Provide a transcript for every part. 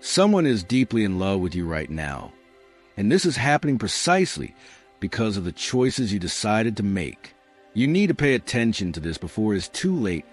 Someone is deeply in love with you right now, and this is happening precisely because of the choices you decided to make. You need to pay attention to this before it is too late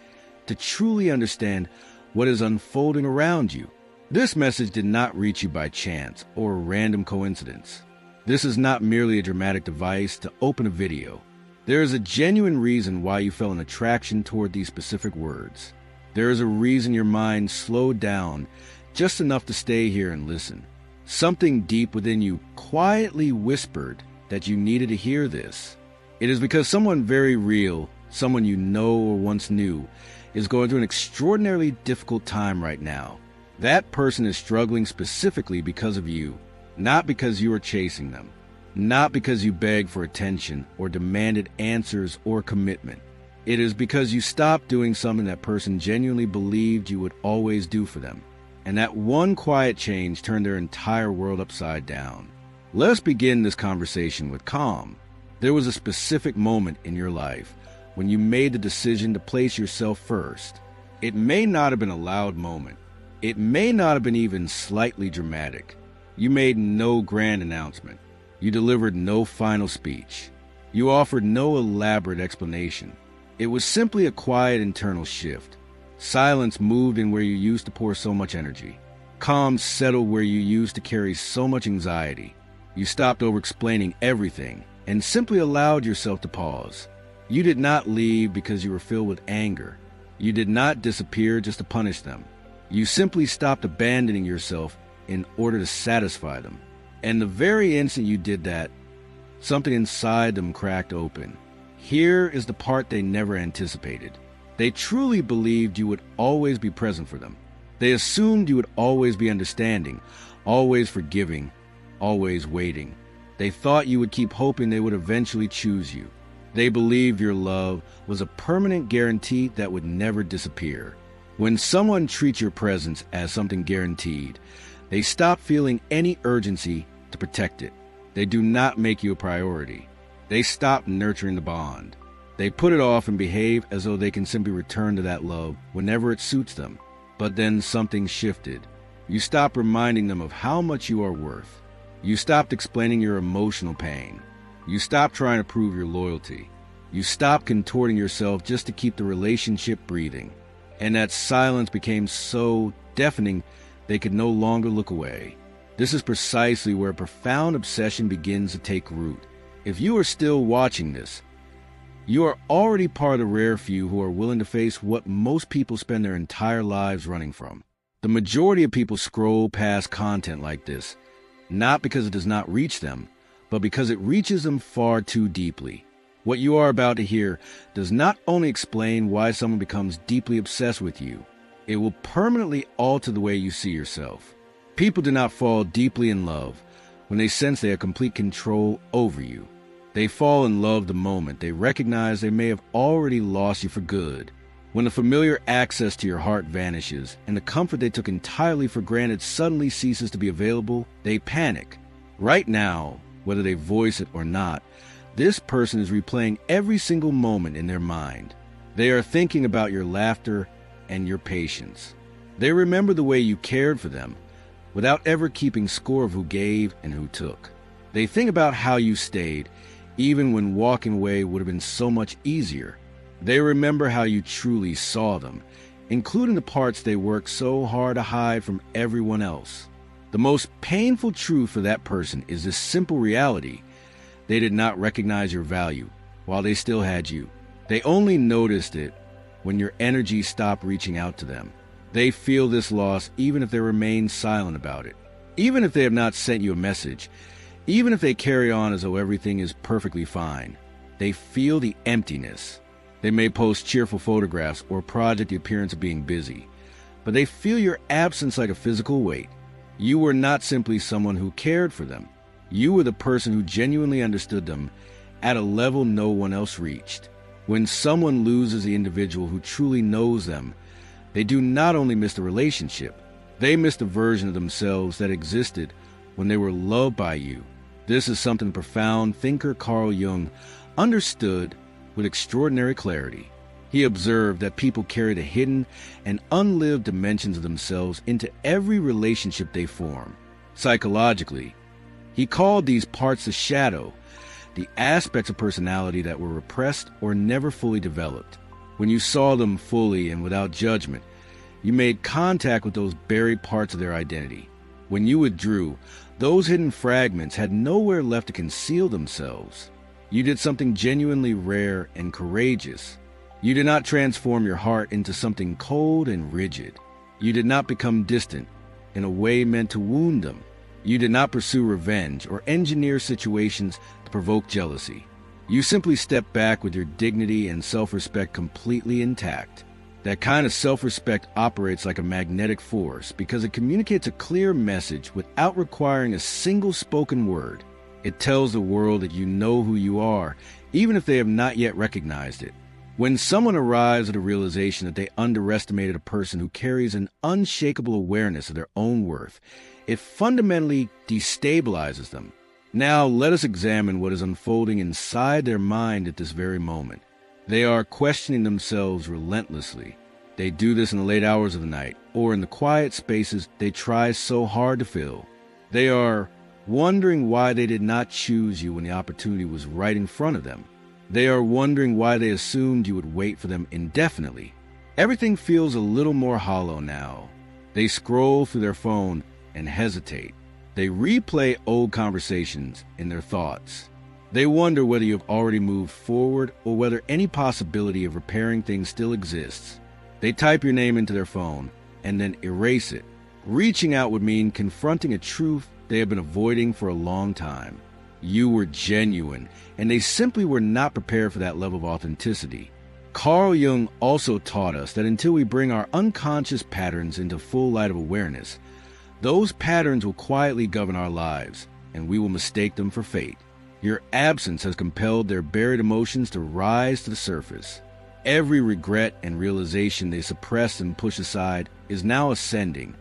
to truly understand what is unfolding around you. This message did not reach you by chance or a random coincidence. This is not merely a dramatic device to open a video. There is a genuine reason why you felt an attraction toward these specific words. There is a reason your mind slowed down just enough to stay here and listen. Something deep within you quietly whispered that you needed to hear this. It is because someone very real, someone you know or once knew, is going through an extraordinarily difficult time right now. That person is struggling specifically because of you, not because you are chasing them, not because you begged for attention or demanded answers or commitment. It is because you stopped doing something that person genuinely believed you would always do for them. And that one quiet change turned their entire world upside down. Let's begin this conversation with calm. There was a specific moment in your life when you made the decision to place yourself first. It may not have been a loud moment. It may not have been even slightly dramatic. You made no grand announcement. You delivered no final speech. You offered no elaborate explanation. It was simply a quiet internal shift. Silence moved in where you used to pour so much energy. Calm settled where you used to carry so much anxiety. You stopped over-explaining everything and simply allowed yourself to pause. You did not leave because you were filled with anger. You did not disappear just to punish them. You simply stopped abandoning yourself in order to satisfy them. And the very instant you did that, something inside them cracked open. Here is the part they never anticipated. They truly believed you would always be present for them. They assumed you would always be understanding, always forgiving, always waiting. They thought you would keep hoping they would eventually choose you. They believed your love was a permanent guarantee that would never disappear. When someone treats your presence as something guaranteed, they stop feeling any urgency to protect it. They do not make you a priority. They stop nurturing the bond. They put it off and behave as though they can simply return to that love whenever it suits them. But then something shifted. You stopped reminding them of how much you are worth. You stopped explaining your emotional pain. You stopped trying to prove your loyalty. You stopped contorting yourself just to keep the relationship breathing. And that silence became so deafening they could no longer look away. This is precisely where a profound obsession begins to take root. If you are still watching this, you are already part of the rare few who are willing to face what most people spend their entire lives running from. The majority of people scroll past content like this, not because it does not reach them, but because it reaches them far too deeply. What you are about to hear does not only explain why someone becomes deeply obsessed with you, it will permanently alter the way you see yourself. People do not fall deeply in love when they sense they have complete control over you. They fall in love the moment they recognize they may have already lost you for good. When the familiar access to your heart vanishes and the comfort they took entirely for granted suddenly ceases to be available, they panic. Right now, whether they voice it or not, this person is replaying every single moment in their mind. They are thinking about your laughter and your patience. They remember the way you cared for them without ever keeping score of who gave and who took. They think about how you stayed, even when walking away would have been so much easier. They remember how you truly saw them, including the parts they worked so hard to hide from everyone else. The most painful truth for that person is this simple reality: they did not recognize your value while they still had you. They only noticed it when your energy stopped reaching out to them. They feel this loss even if they remain silent about it. Even if they have not sent you a message, even if they carry on as though everything is perfectly fine, they feel the emptiness. They may post cheerful photographs or project the appearance of being busy, but they feel your absence like a physical weight. You were not simply someone who cared for them. You were the person who genuinely understood them at a level no one else reached. When someone loses the individual who truly knows them, they do not only miss the relationship, they miss the version of themselves that existed when they were loved by you. This is something the profound thinker Carl Jung understood with extraordinary clarity. He observed that people carry the hidden and unlived dimensions of themselves into every relationship they form. Psychologically, he called these parts the shadow, the aspects of personality that were repressed or never fully developed. When you saw them fully and without judgment, you made contact with those buried parts of their identity. When you withdrew, those hidden fragments had nowhere left to conceal themselves. You did something genuinely rare and courageous. You did not transform your heart into something cold and rigid. You did not become distant in a way meant to wound them. You did not pursue revenge or engineer situations to provoke jealousy. You simply stepped back with your dignity and self-respect completely intact. That kind of self-respect operates like a magnetic force because it communicates a clear message without requiring a single spoken word. It tells the world that you know who you are, even if they have not yet recognized it. When someone arrives at a realization that they underestimated a person who carries an unshakable awareness of their own worth, it fundamentally destabilizes them. Now let us examine what is unfolding inside their mind at this very moment. They are questioning themselves relentlessly. They do this in the late hours of the night or in the quiet spaces they try so hard to fill. They are wondering why they did not choose you when the opportunity was right in front of them. They are wondering why they assumed you would wait for them indefinitely. Everything feels a little more hollow now. They scroll through their phone and hesitate. They replay old conversations in their thoughts. They wonder whether you have already moved forward or whether any possibility of repairing things still exists. They type your name into their phone and then erase it. Reaching out would mean confronting a truth they have been avoiding for a long time. You were genuine, and they simply were not prepared for that level of authenticity. Carl Jung also taught us that until we bring our unconscious patterns into full light of awareness, those patterns will quietly govern our lives, and we will mistake them for fate. Your absence has compelled their buried emotions to rise to the surface. Every regret and realization they suppressed and pushed aside is now ascending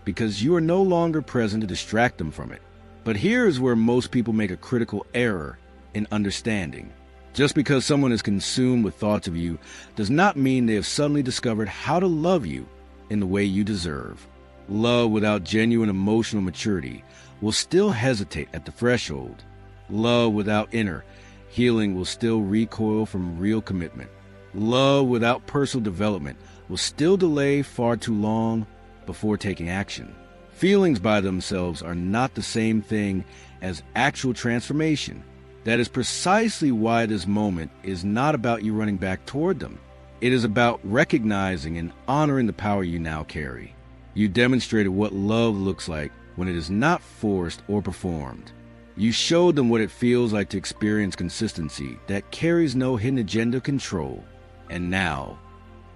because you are no longer present to distract them from it. But here is where most people make a critical error in understanding. Just because someone is consumed with thoughts of you does not mean they have suddenly discovered how to love you in the way you deserve. Love without genuine emotional maturity will still hesitate at the threshold. Love without inner healing will still recoil from real commitment. Love without personal development will still delay far too long before taking action. Feelings by themselves are not the same thing as actual transformation. That is precisely why this moment is not about you running back toward them. It is about recognizing and honoring the power you now carry. You demonstrated what love looks like when it is not forced or performed. You showed them what it feels like to experience consistency that carries no hidden agenda of control. And now,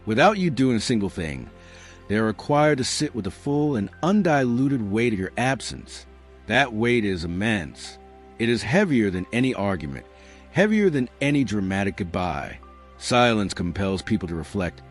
without you doing a single thing, they are required to sit with the full and undiluted weight of your absence. That weight is immense. It is heavier than any argument, heavier than any dramatic goodbye. Silence compels people to reflect,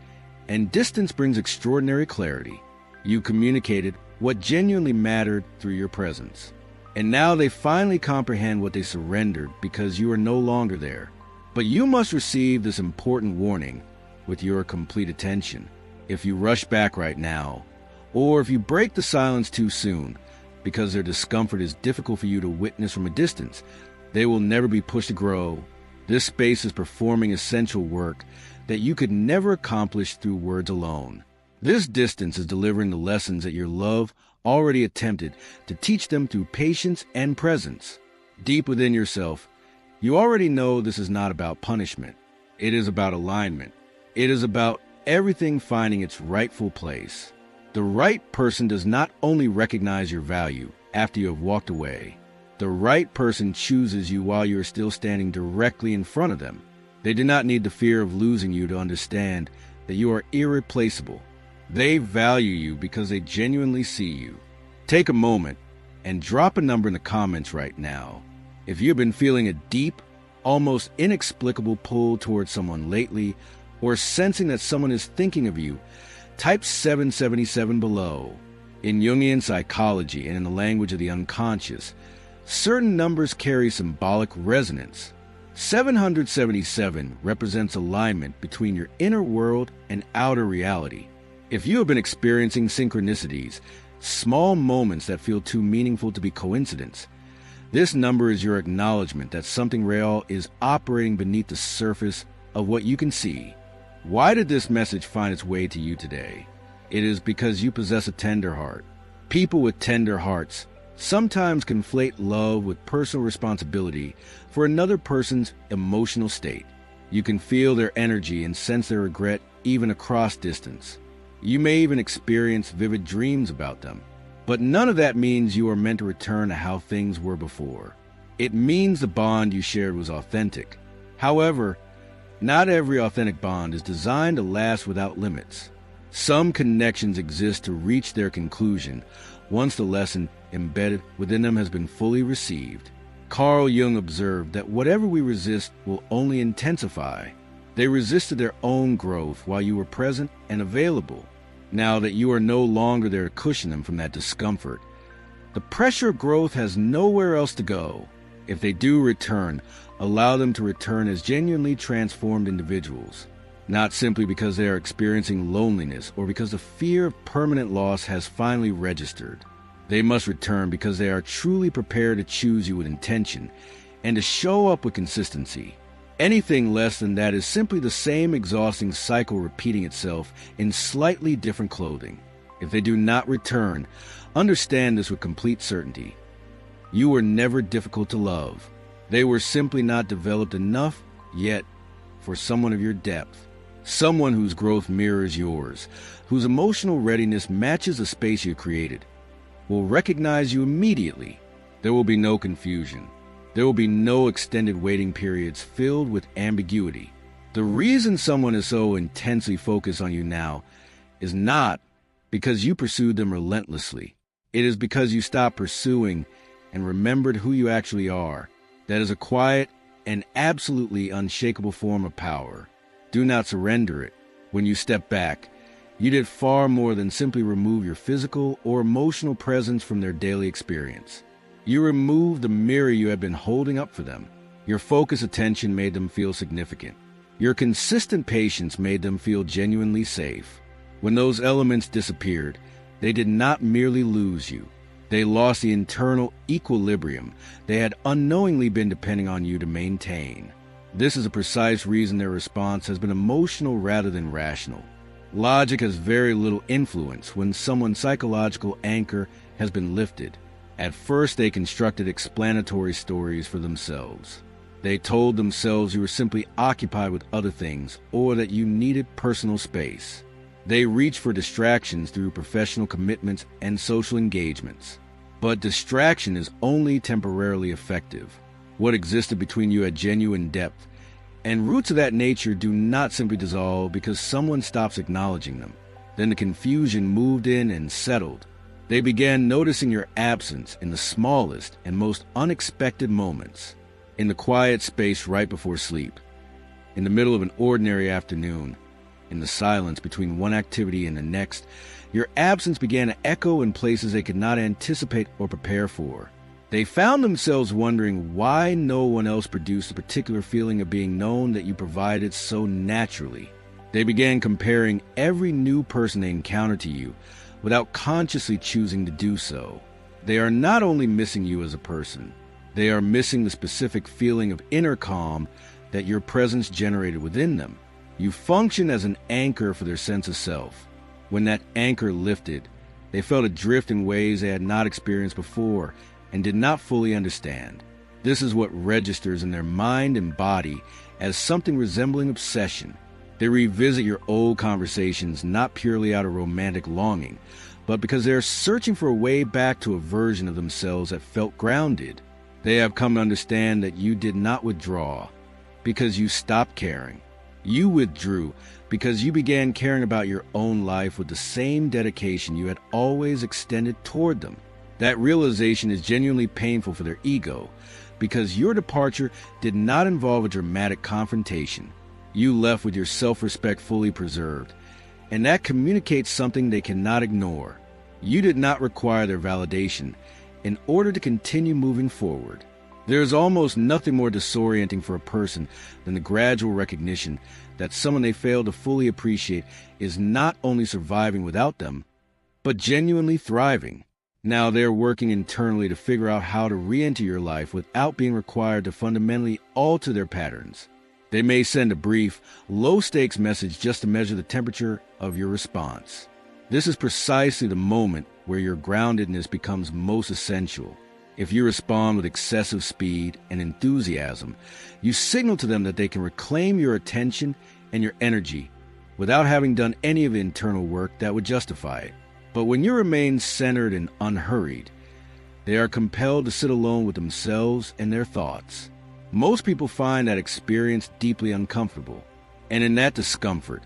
and distance brings extraordinary clarity. You communicated what genuinely mattered through your presence. And now they finally comprehend what they surrendered because you are no longer there. But you must receive this important warning with your complete attention. If you rush back right now, or if you break the silence too soon, because their discomfort is difficult for you to witness from a distance, they will never be pushed to grow. This space is performing essential work that you could never accomplish through words alone. This distance is delivering the lessons that your love already attempted to teach them through patience and presence. Deep within yourself, you already know this is not about punishment. It is about alignment. It is about everything finding its rightful place. The right person does not only recognize your value after you have walked away. The right person chooses you while you are still standing directly in front of them. They do not need the fear of losing you to understand that you are irreplaceable. They value you because they genuinely see you. Take a moment and drop a number in the comments right now. If you've been feeling a deep, almost inexplicable pull towards someone lately, or sensing that someone is thinking of you, type 777 below. In Jungian psychology and in the language of the unconscious, certain numbers carry symbolic resonance. 777 represents alignment between your inner world and outer reality. If you have been experiencing synchronicities, small moments that feel too meaningful to be coincidence, this number is your acknowledgement that something real is operating beneath the surface of what you can see. Why did this message find its way to you today? It is because you possess a tender heart. People with tender hearts sometimes conflate love with personal responsibility for another person's emotional state. You can feel their energy and sense their regret even across distance. You may even experience vivid dreams about them. But none of that means you are meant to return to how things were before. It means the bond you shared was authentic. However, not every authentic bond is designed to last without limits. Some connections exist to reach their conclusion once the lesson embedded within them has been fully received. Carl Jung observed that whatever we resist will only intensify. They resisted their own growth while you were present and available. Now that you are no longer there to cushion them from that discomfort, the pressure of growth has nowhere else to go. If they do return, allow them to return as genuinely transformed individuals, not simply because they are experiencing loneliness or because the fear of permanent loss has finally registered. They must return because they are truly prepared to choose you with intention and to show up with consistency. Anything less than that is simply the same exhausting cycle repeating itself in slightly different clothing. If they do not return, understand this with complete certainty. You were never difficult to love. They were simply not developed enough yet for someone of your depth, someone whose growth mirrors yours, whose emotional readiness matches the space you created, will recognize you immediately. There will be no confusion. There will be no extended waiting periods filled with ambiguity. The reason someone is so intensely focused on you now is not because you pursued them relentlessly. It is because you stopped pursuing and remembered who you actually are. That is a quiet and absolutely unshakable form of power. Do not surrender it. When you step back, you did far more than simply remove your physical or emotional presence from their daily experience. You removed the mirror you had been holding up for them. Your focused attention made them feel significant. Your consistent patience made them feel genuinely safe. When those elements disappeared, they did not merely lose you. They lost the internal equilibrium they had unknowingly been depending on you to maintain. This is a precise reason their response has been emotional rather than rational. Logic has very little influence when someone's psychological anchor has been lifted. At first, they constructed explanatory stories for themselves. They told themselves you were simply occupied with other things or that you needed personal space. They reached for distractions through professional commitments and social engagements. But distraction is only temporarily effective. What existed between you had genuine depth, and roots of that nature do not simply dissolve because someone stops acknowledging them. Then the confusion moved in and settled. They began noticing your absence in the smallest and most unexpected moments. In the quiet space right before sleep, in the middle of an ordinary afternoon, in the silence between one activity and the next, your absence began to echo in places they could not anticipate or prepare for. They found themselves wondering why no one else produced a particular feeling of being known that you provided so naturally. They began comparing every new person they encountered to you without consciously choosing to do so. They are not only missing you as a person, they are missing the specific feeling of inner calm that your presence generated within them. You function as an anchor for their sense of self. When that anchor lifted, they felt adrift in ways they had not experienced before and did not fully understand. This is what registers in their mind and body as something resembling obsession. They revisit your old conversations not purely out of romantic longing, but because they are searching for a way back to a version of themselves that felt grounded. They have come to understand that you did not withdraw because you stopped caring. You withdrew because you began caring about your own life with the same dedication you had always extended toward them. That realization is genuinely painful for their ego because your departure did not involve a dramatic confrontation. You left with your self-respect fully preserved, and that communicates something they cannot ignore. You did not require their validation in order to continue moving forward. There is almost nothing more disorienting for a person than the gradual recognition that someone they fail to fully appreciate is not only surviving without them, but genuinely thriving. Now they're working internally to figure out how to re-enter your life without being required to fundamentally alter their patterns. They may send a brief, low-stakes message just to measure the temperature of your response. This is precisely the moment where your groundedness becomes most essential. If you respond with excessive speed and enthusiasm, you signal to them that they can reclaim your attention and your energy without having done any of the internal work that would justify it. But when you remain centered and unhurried, they are compelled to sit alone with themselves and their thoughts. Most people find that experience deeply uncomfortable, and in that discomfort,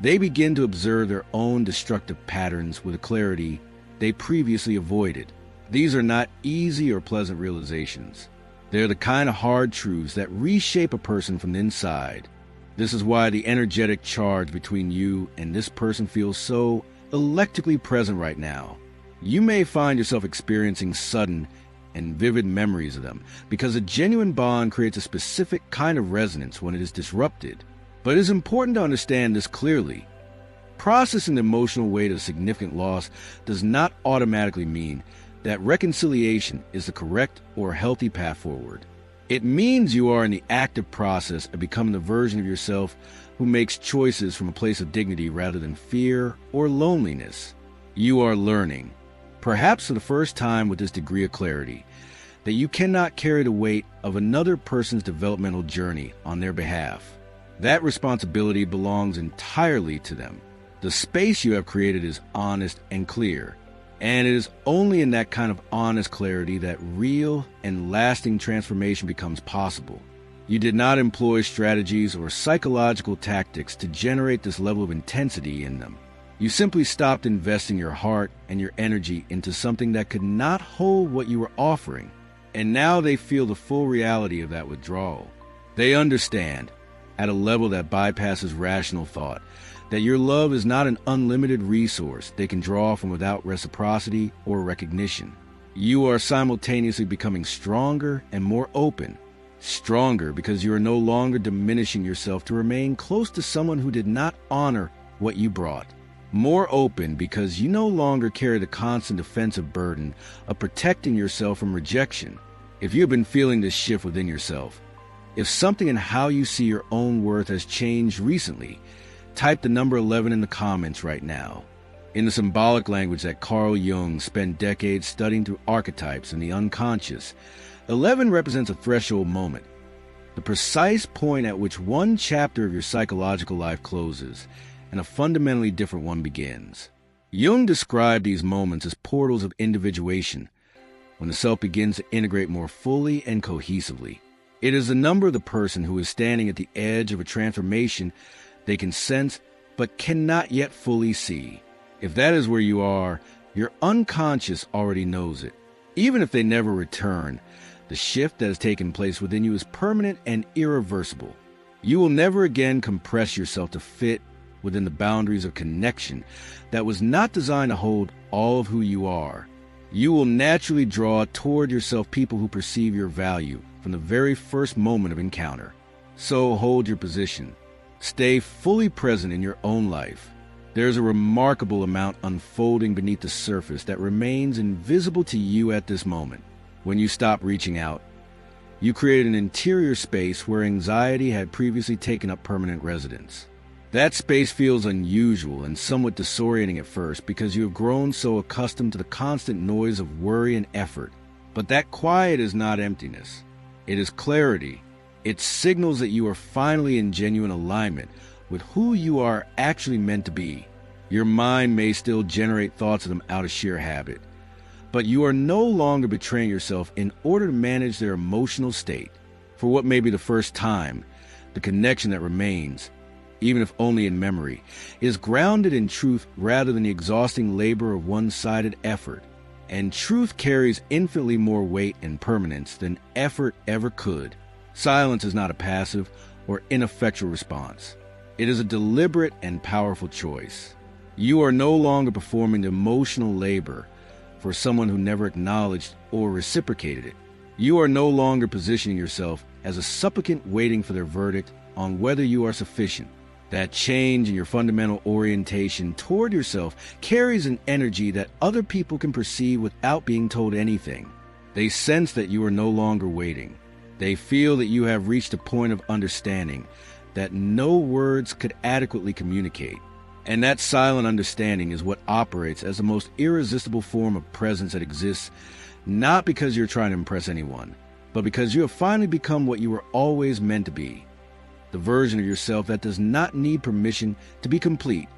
they begin to observe their own destructive patterns with a clarity they previously avoided. These are not easy or pleasant realizations. They're the kind of hard truths that reshape a person from the inside. This is why the energetic charge between you and this person feels so electrically present right now. You may find yourself experiencing sudden and vivid memories of them, because a genuine bond creates a specific kind of resonance when it is disrupted. But it is important to understand this clearly. Processing the emotional weight of significant loss does not automatically mean that reconciliation is the correct or healthy path forward. It means you are in the active process of becoming the version of yourself who makes choices from a place of dignity rather than fear or loneliness. You are learning, perhaps for the first time with this degree of clarity, that you cannot carry the weight of another person's developmental journey on their behalf. That responsibility belongs entirely to them. The space you have created is honest and clear. And it is only in that kind of honest clarity that real and lasting transformation becomes possible. You did not employ strategies or psychological tactics to generate this level of intensity in them. You simply stopped investing your heart and your energy into something that could not hold what you were offering. And now they feel the full reality of that withdrawal. They understand, at a level that bypasses rational thought, that your love is not an unlimited resource they can draw from without reciprocity or recognition. You are simultaneously becoming stronger and more open. Stronger because you are no longer diminishing yourself to remain close to someone who did not honor what you brought. More open because you no longer carry the constant defensive burden of protecting yourself from rejection. If you have been feeling this shift within yourself, if something in how you see your own worth has changed recently, type the number 11 in the comments right now. In the symbolic language that Carl Jung spent decades studying through archetypes and the unconscious, 11 represents a threshold moment, the precise point at which one chapter of your psychological life closes and a fundamentally different one begins. Jung described these moments as portals of individuation, when the self begins to integrate more fully and cohesively. It is the number of the person who is standing at the edge of a transformation they can sense but cannot yet fully see. If that is where you are, your unconscious already knows it. Even if they never return, the shift that has taken place within you is permanent and irreversible. You will never again compress yourself to fit within the boundaries of connection that was not designed to hold all of who you are. You will naturally draw toward yourself people who perceive your value from the very first moment of encounter. So hold your position. Stay fully present in your own life. There's a remarkable amount unfolding beneath the surface that remains invisible to you at this moment. When you stop reaching out, you create an interior space where anxiety had previously taken up permanent residence. That space feels unusual and somewhat disorienting at first because you have grown so accustomed to the constant noise of worry and effort. But that quiet is not emptiness. It is clarity. It signals that you are finally in genuine alignment with who you are actually meant to be. Your mind may still generate thoughts of them out of sheer habit, but you are no longer betraying yourself in order to manage their emotional state. For what may be the first time, the connection that remains, even if only in memory, is grounded in truth rather than the exhausting labor of one-sided effort. And truth carries infinitely more weight and permanence than effort ever could. Silence is not a passive or ineffectual response. It is a deliberate and powerful choice. You are no longer performing the emotional labor for someone who never acknowledged or reciprocated it. You are no longer positioning yourself as a supplicant waiting for their verdict on whether you are sufficient. That change in your fundamental orientation toward yourself carries an energy that other people can perceive without being told anything. They sense that you are no longer waiting. They feel that you have reached a point of understanding that no words could adequately communicate. And that silent understanding is what operates as the most irresistible form of presence that exists, not because you're trying to impress anyone, but because you have finally become what you were always meant to be. The version of yourself that does not need permission to be complete,